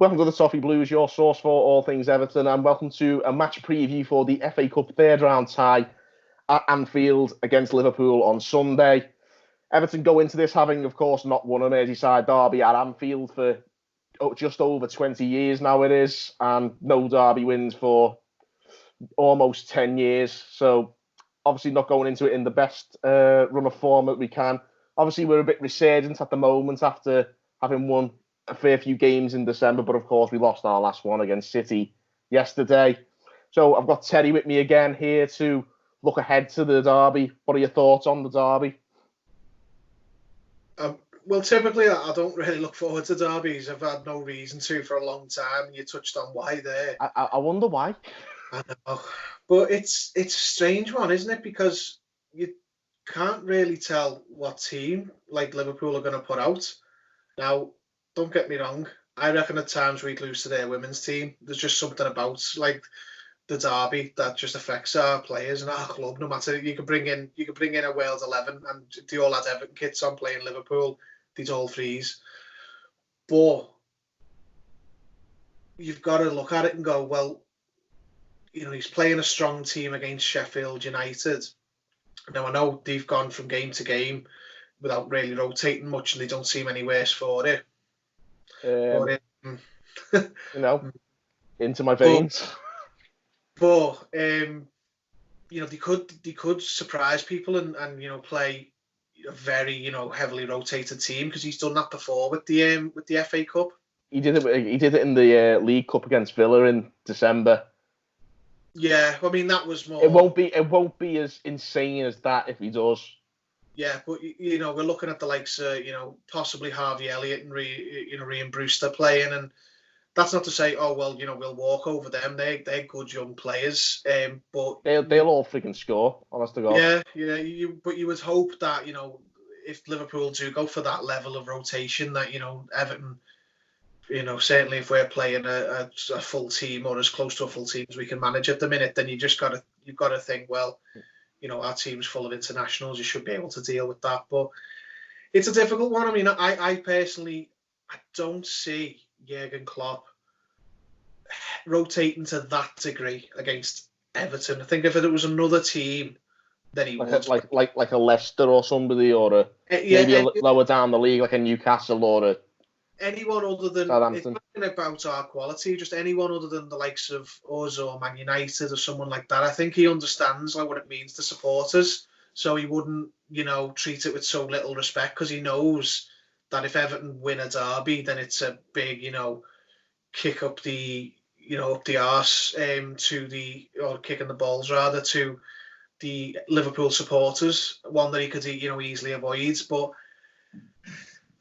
Welcome to the Toffee Blues, your source for all things Everton, and welcome to a match preview for the FA Cup third round tie at Anfield against Liverpool on Sunday. Everton go into this having, of course, not won a Merseyside derby at Anfield for just over 20 years now it is, and no derby wins for almost 10 years. So obviously not going into it in the best run of form that we can. Obviously we're a bit resurgent at the moment after having won a fair few games in December, but of course we lost our last one against City yesterday. So I've got Terry with me again here to look ahead to the derby. What are your thoughts on the derby? Well, typically I don't really look forward to derbies. I've had no reason to for a long time, and you touched on why there. I wonder why. I know, but it's a strange one, isn't it? Because you can't really tell what team like Liverpool are going to put out. Now, don't get me wrong. I reckon at times we'd lose to their women's team. There's just something about like the derby that just affects our players and our club. No matter, you could bring in a Wales 11 and they all had Everton kits on playing Liverpool. These all freeze. But you've got to look at it and go, well, you know, he's playing a strong team against Sheffield United. Now, I know they've gone from game to game without really rotating much, and they don't seem any worse for it. You know, into my veins. But you know, they could surprise people and you know, play a very, you know, heavily rotated team, because he's done that before with the FA Cup. He did it in the League Cup against Villa in December. Yeah, I mean that was more. It won't be as insane as that if he does. Yeah, but you know, we're looking at the likes of, you know, possibly Harvey Elliott and Ryan Brewster playing, and that's not to say, oh well, you know, we'll walk over them. They're good young players, but they'll all freaking score, honest to God. Yeah. But you would hope that, you know, if Liverpool do go for that level of rotation, that, you know, Everton, you know, certainly if we're playing a full team or as close to a full team as we can manage at the minute, then you've got to think, well, you know, our team's full of internationals. You should be able to deal with that. But it's a difficult one. I mean, I personally, I don't see Jurgen Klopp rotating to that degree against Everton. I think if it was another team, then he would. Like a Leicester or somebody, or maybe lower down the league, like a Newcastle or anyone other than Southampton. It's not about our quality, just anyone other than the likes of us or Man United or someone like that. I think he understands like what it means to supporters, so he wouldn't, you know, treat it with so little respect, because he knows that if Everton win a derby, then it's a big, you know, kick up the, you know, up the arse or kicking the balls rather to the Liverpool supporters, one that he could, you know, easily avoid. But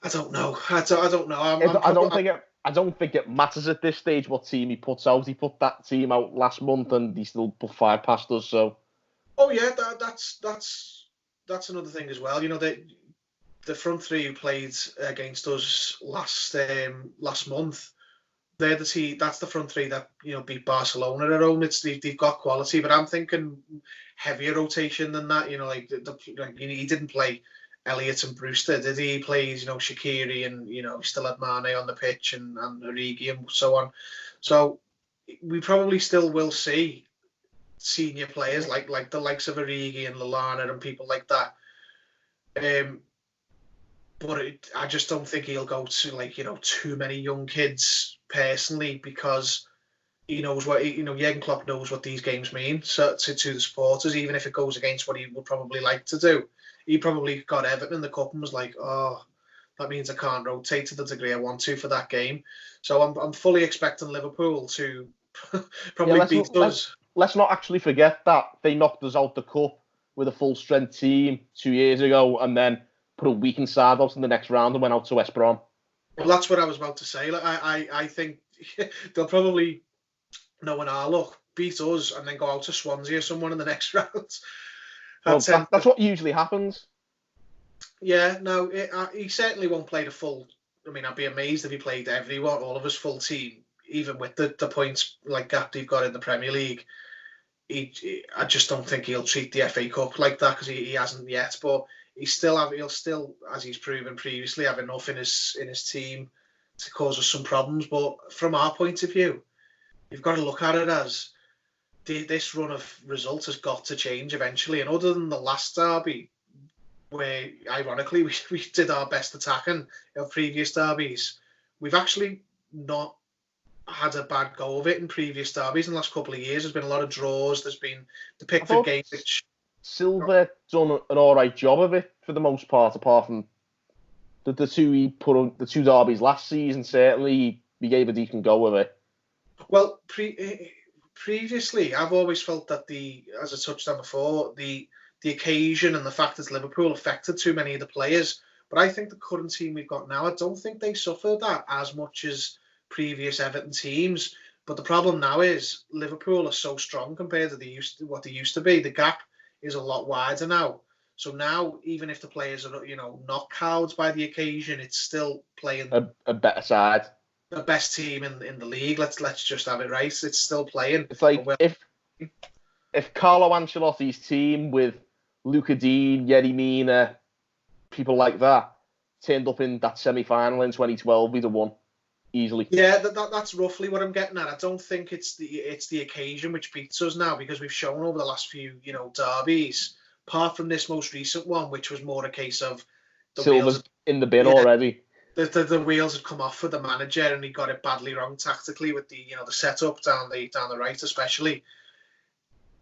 I don't know. I don't know. I don't think it matters at this stage what team he puts out. He put that team out last month, and he still put 5 past us. So. Oh yeah, that's another thing as well. You know, the front three who played against us last month, they're the team. That's the front three that, you know, beat Barcelona at home. They've got quality, but I'm thinking heavier rotation than that. You know, like he didn't play Elliott and Brewster, did he? He plays, you know, Shaqiri, and, you know, still had Mane on the pitch and Origi and so on. So we probably still will see senior players like the likes of Origi and Lallana and people like that. But I just don't think he'll go to, like, you know, too many young kids personally, because he knows what, you know, Jurgen Klopp knows what these games mean to the supporters, even if it goes against what he would probably like to do. He probably got Everton in the cup and was like, oh, that means I can't rotate to the degree I want to for that game. So I'm fully expecting Liverpool to probably beat us. Let's not actually forget that they knocked us out the cup with a full strength team 2 years ago, and then put a weakened side out in the next round and went out to West Brom. Well, that's what I was about to say. Like, I think they'll probably, knowing our luck, beat us and then go out to Swansea or someone in the next round. That's what usually happens. Yeah, no, he certainly won't play the full. I mean, I'd be amazed if he played everyone, all of his full team, even with the points like gap they've got in the Premier League. I just don't think he'll treat the FA Cup like that, because he hasn't yet. But he'll still, as he's proven previously, have enough in his team to cause us some problems. But from our point of view, you've got to look at it as this run of results has got to change eventually. And other than the last derby, where ironically we did our best attacking of previous derbies, we've actually not had a bad go of it in previous derbies in the last couple of years. There's been a lot of draws. There's been the Pickford game, which Silva done an all right job of it for the most part, apart from the two he put on the two derbies last season. Certainly, he gave a decent go of it. Well, previously, I've always felt that as I touched on before, the occasion and the fact that Liverpool affected too many of the players. But I think the current team we've got now, I don't think they suffer that as much as previous Everton teams. But the problem now is Liverpool are so strong compared to what they used to be. The gap is a lot wider now. So now, even if the players are, not cowed by the occasion, it's still playing a better side. The best team in the league. Let's just have it right. It's still playing. It's like if Carlo Ancelotti's team with Luca Dean, Yerry Mina, people like that turned up in that semi-final in 2012, we'd have won easily. Yeah, that's roughly what I'm getting at. I don't think it's the occasion which beats us now, because we've shown over the last few derbies, apart from this most recent one, which was more a case of the Silva's in the bin already. The wheels had come off for the manager, and he got it badly wrong tactically with the setup down the right, especially.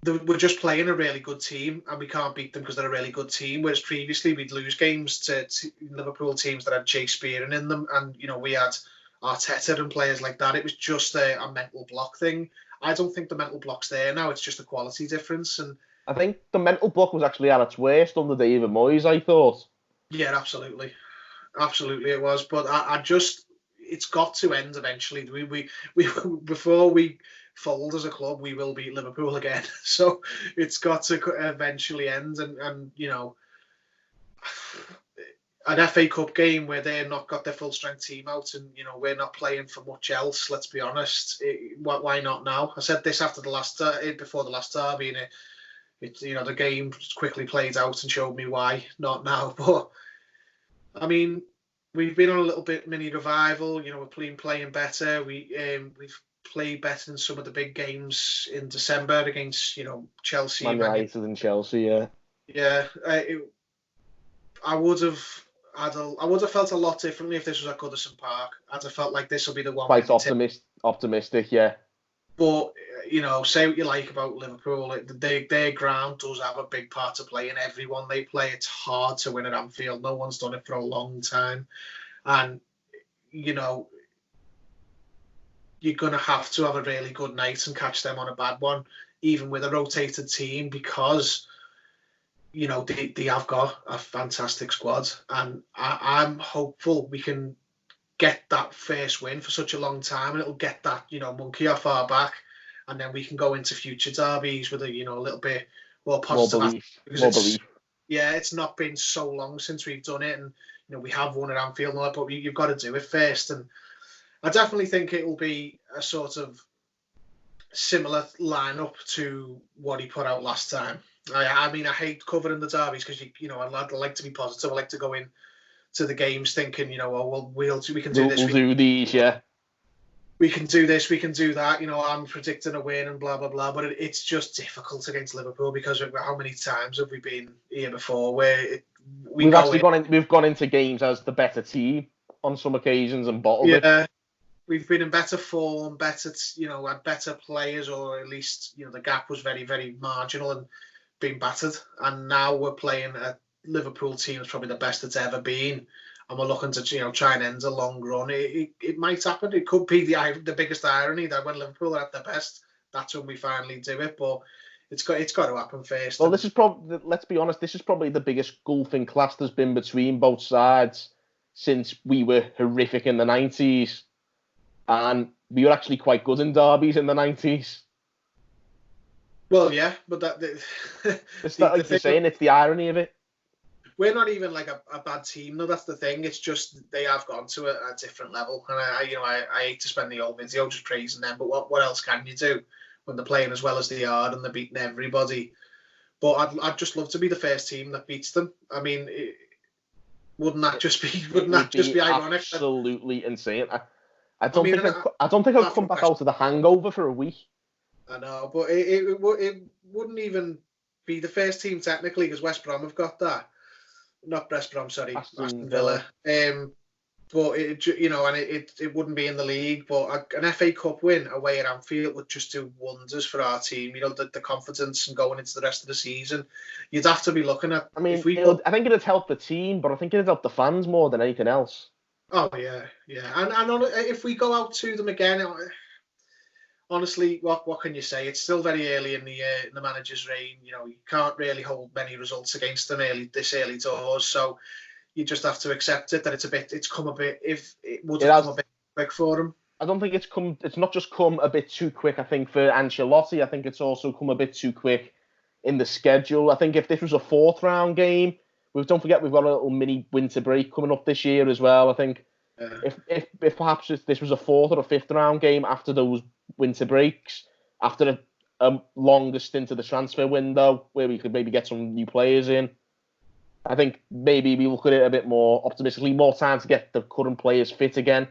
We're just playing a really good team, and we can't beat them because they're a really good team. Whereas previously we'd lose games to Liverpool teams that had Jay Spearing in them, and we had Arteta and players like that. It was just a mental block thing. I don't think the mental block's there now. It's just a quality difference, and I think the mental block was actually at its worst under David Moyes, I thought. Yeah, absolutely it was. But it's got to end eventually. We before we fold as a club, we will beat Liverpool again. So it's got to eventually end, and an FA Cup game where they've not got their full strength team out, and we're not playing for much else. Let's be honest. Why not now? I said this after before the last derby, and the game quickly played out and showed me why not now. But I mean, we've been on a little bit mini revival. We're playing better. We've played better in some of the big games in December against Chelsea, Man United and Chelsea. Yeah. Yeah, I would have felt a lot differently if this was at Goodison Park. I'd have felt like this will be the one. Quite optimistic, yeah. But say what you like about Liverpool, their ground does have a big part to play in everyone they play. It's hard to win at Anfield. No one's done it for a long time, and you're going to have to have a really good night and catch them on a bad one, even with a rotated team, because they have got a fantastic squad, and I'm hopeful we can get that first win for such a long time, and it'll get that monkey off our back, and then we can go into future derbies with a little bit more positive. More belief. Yeah, it's not been so long since we've done it, and we have won at Anfield and all that, but you've got to do it first. And I definitely think it will be a sort of similar lineup to what he put out last time. I mean, I hate covering the derbies because I like to be positive. I like to go in to the games thinking, we can do this. We'll do these, yeah. We can do this, we can do that. I'm predicting a win and blah blah blah. But it's just difficult against Liverpool because of how many times have we been here before where we've gone into games as the better team on some occasions and bottled it. Yeah, we've been in better form, had better players, or at least the gap was very very marginal and been battered. And now we're playing a Liverpool team that's probably the best it's ever been, and we're looking to try and end a long run. It might happen. It could be the biggest irony that when Liverpool are at their best, that's when we finally do it. But it's got to happen first. Well, this is probably, let's be honest, this is probably the biggest gulfing class there's been between both sides since we were horrific in the 90s, and we were actually quite good in derbies in the 90s. Well, yeah, but it's not like you're saying, it's the irony of it. We're not even like a bad team, though. That's the thing. It's just they have gone to a different level, and I hate to spend the whole video just praising them. But what else can you do when they're playing as well as they are and they're beating everybody? But I'd just love to be the first team that beats them. I mean, Wouldn't that just Be be ironic? Absolutely insane. I don't think I'd come back out of the hangover for a week. I know, but it wouldn't even be the first team technically, because West Brom have got that. Not West Brom, sorry, Aston Villa. But it wouldn't be in the league. But an FA Cup win away at Anfield would just do wonders for our team. The confidence and going into the rest of the season. You'd have to be looking at. I mean, I think it'd help the team, but I think it'd help the fans more than anything else. Oh yeah. And if we go out to them again, honestly, what can you say? It's still very early in the manager's reign. You can't really hold many results against them this early doors. So you just have to accept it that it's come a bit. If it would have come a bit quick for him. I don't think it's not just come a bit too quick. I think for Ancelotti, I think it's also come a bit too quick in the schedule. I think if this was a fourth round game, don't forget we've got a little mini winter break coming up this year as well. I think if perhaps this was a fourth or a fifth round game after those winter breaks, after a longer stint of the transfer window where we could maybe get some new players in, I think maybe we look at it a bit more optimistically, more time to get the current players fit again.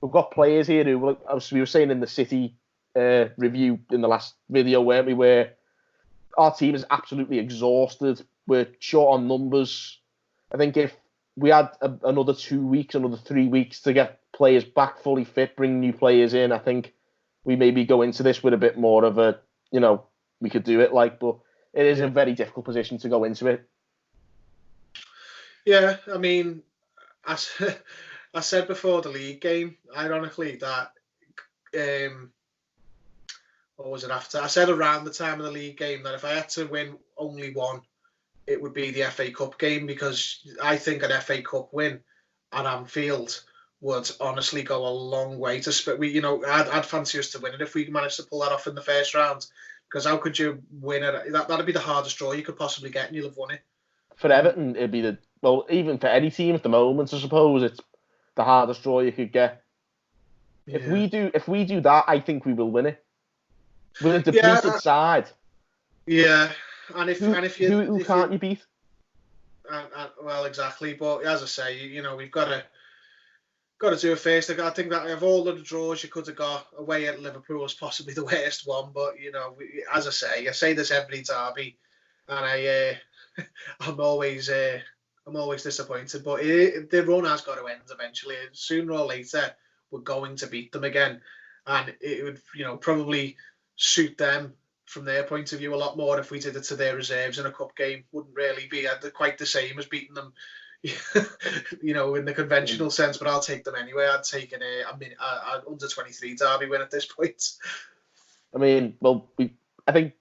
We've got players here who, as we were saying in the City review in the last video, weren't we, where our team is absolutely exhausted. We're short on numbers. I think if we had another 2 weeks, another 3 weeks to get players back fully fit, bring new players in, I think we maybe go into this with a bit more of a, we could do it but it is a very difficult position to go into it. Yeah, I mean, I said before the league game, ironically, that what was it after? I said around the time of the league game that if I had to win only one, it would be the FA Cup game, because I think an FA Cup win at Anfield would honestly go a long way to I'd fancy us to win it if we managed to pull that off in the first round, because how could you win it? That'd be the hardest draw you could possibly get, and you'll have won it. For Everton, it'd be even for any team at the moment, I suppose it's the hardest draw you could get. Yeah. If we do that, I think we will win it. With a depleted side. Yeah, and if who can't you beat? Well, exactly. But as I say, we've got to do it first. I think that of all of the draws you could have got, away at Liverpool was possibly the worst one. But as I say this every derby, and I'm always disappointed. But the run has got to end eventually. Sooner or later, we're going to beat them again, and it would probably suit them from their point of view a lot more if we did it to their reserves in a cup game. Wouldn't really be quite the same as beating them, in the conventional sense. But I'll take them anyway. I'd take an under 23 derby win at this point. I mean, I think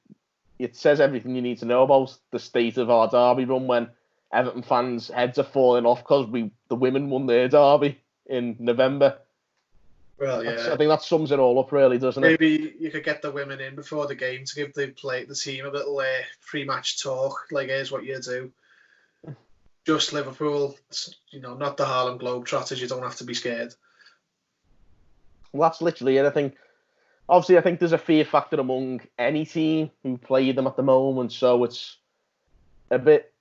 it says everything you need to know about the state of our derby run when Everton fans' heads are falling off because the women won their derby in November. Well, yeah. I think that sums it all up, really, doesn't it? Maybe you could get the women in before the game to give the team a little pre-match talk. Here's what you do. Just Liverpool, not the Harlem Globetrotters. You don't have to be scared. Well, that's literally it. I think there's a fear factor among any team who play them at the moment. So it's a bit.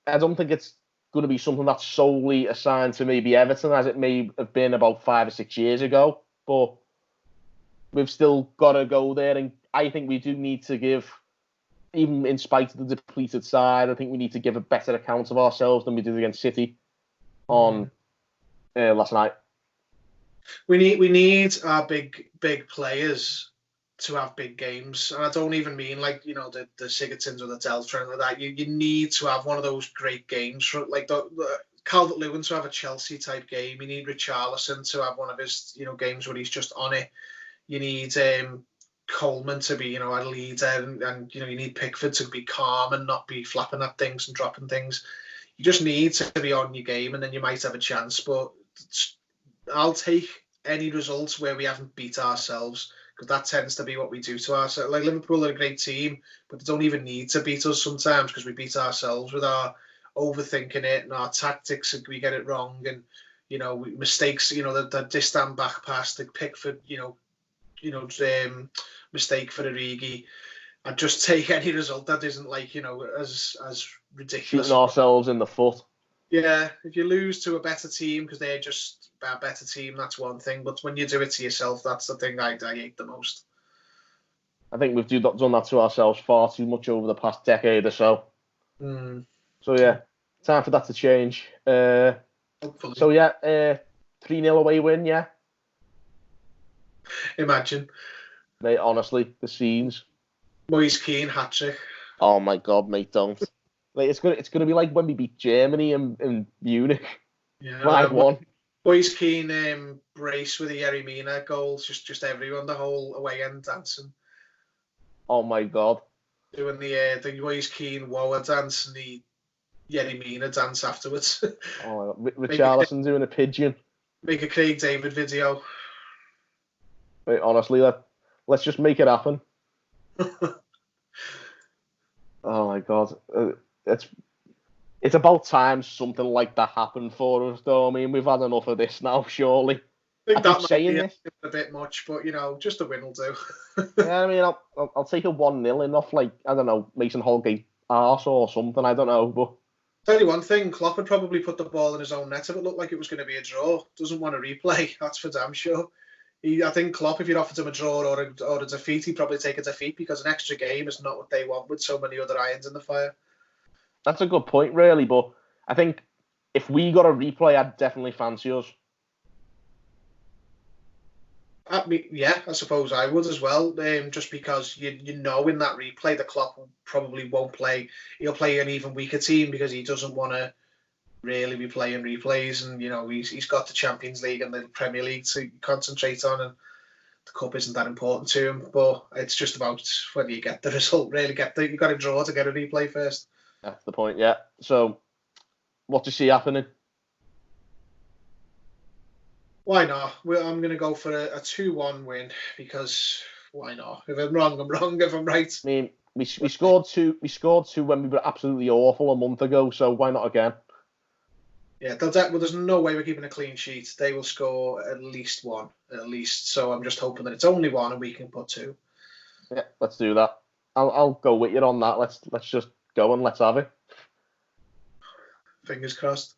I don't think it's going to be something that's solely assigned to maybe Everton, as it may have been about 5 or 6 years ago. But we've still got to go there, and I think we do need to give, even in spite of the depleted side, I think we need to give a better account of ourselves than we did against City on last night. We need our big players to have big games, and I don't even mean the Sigurdssons or the Delta or anything like that. You need to have one of those great games, the Calvert-Lewin to have a Chelsea type game. You need Richarlison to have one of his games where he's just on it. You need Coleman to be a leader, and you need Pickford to be calm and not be flapping at things and dropping things. You just need to be on your game, and then you might have a chance. But I'll take any results where we haven't beat ourselves, because that tends to be what we do to ourselves. Liverpool are a great team, but they don't even need to beat us sometimes, because we beat ourselves with our overthinking it and our tactics, and we get it wrong, and mistakes. The distant back pass, the Pickford, mistake for Origi. I'd just take any result that isn't as ridiculous. Shooting ourselves in the foot. Yeah, if you lose to a better team because they're just a better team, that's one thing. But when you do it to yourself, that's the thing I hate the most. I think we've done that to ourselves far too much over the past decade or so. Mm. So yeah, time for that to change. Hopefully. So yeah, 3-0 away win, yeah. Imagine. Mate, honestly, the scenes. Moise Keane hat-trick. Oh my god, mate, don't. Like it's gonna be like when we beat Germany in Munich. Yeah, 5-1. Moise Keane brace with the Yerry Mina goals. Just everyone, the whole away end dancing. Oh my god. Doing the Moise Keane Woa dance and the Yerry Mina dance afterwards. Oh, Richarlison doing a pigeon. Make a Craig David video. Mate, honestly, let's just make it happen. Oh my god. It's about time something like that happened for us, though. I mean, we've had enough of this now, surely. I think that saying might this. be a bit much, but just a win will do. Yeah, I mean, I'll take a 1-0 in off, like, I don't know, Mason Holgate arse or something, I don't know, but Tell you one thing, Klopp would probably put the ball in his own net if it looked like it was going to be a draw. Doesn't want a replay, that's for damn sure. I think Klopp, if you'd offered him a draw or a defeat, he'd probably take a defeat because an extra game is not what they want with so many other irons in the fire. that's a good point, really. But I think if we got a replay, I'd definitely fancy us. Yeah, I suppose I would as well. Just because you know in that replay the Klopp probably won't play. He'll play an even weaker team because he doesn't want to really be playing replays, and he's got the Champions League and the Premier League to concentrate on, and the cup isn't that important to him. But it's just about whether you get the result. Really, you got to draw to get a replay first. That's the point, yeah. So, what do you see happening? Why not? I'm going to go for a 2-1 win because why not? If I'm wrong, I'm wrong. If I'm right, I mean, we scored two. We scored two when we were absolutely awful a month ago. So why not again? Yeah, there's no way we're keeping a clean sheet. They will score at least one, at least. So I'm just hoping that it's only one and we can put two. Yeah, let's do that. I'll go with you on that. Let's just go and let's have it. Fingers crossed.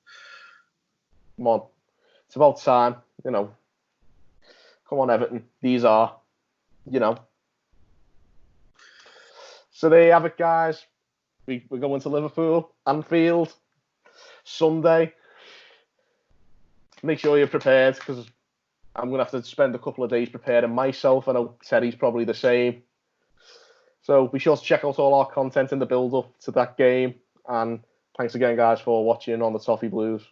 Come on, it's about time. Come on, Everton. These are, So there you have it, guys. We're going to Liverpool, Anfield, Sunday. Make sure you're prepared because I'm going to have to spend a couple of days preparing myself. I know Terry's probably the same. So be sure to check out all our content in the build-up to that game. And thanks again, guys, for watching on the Toffee Blues.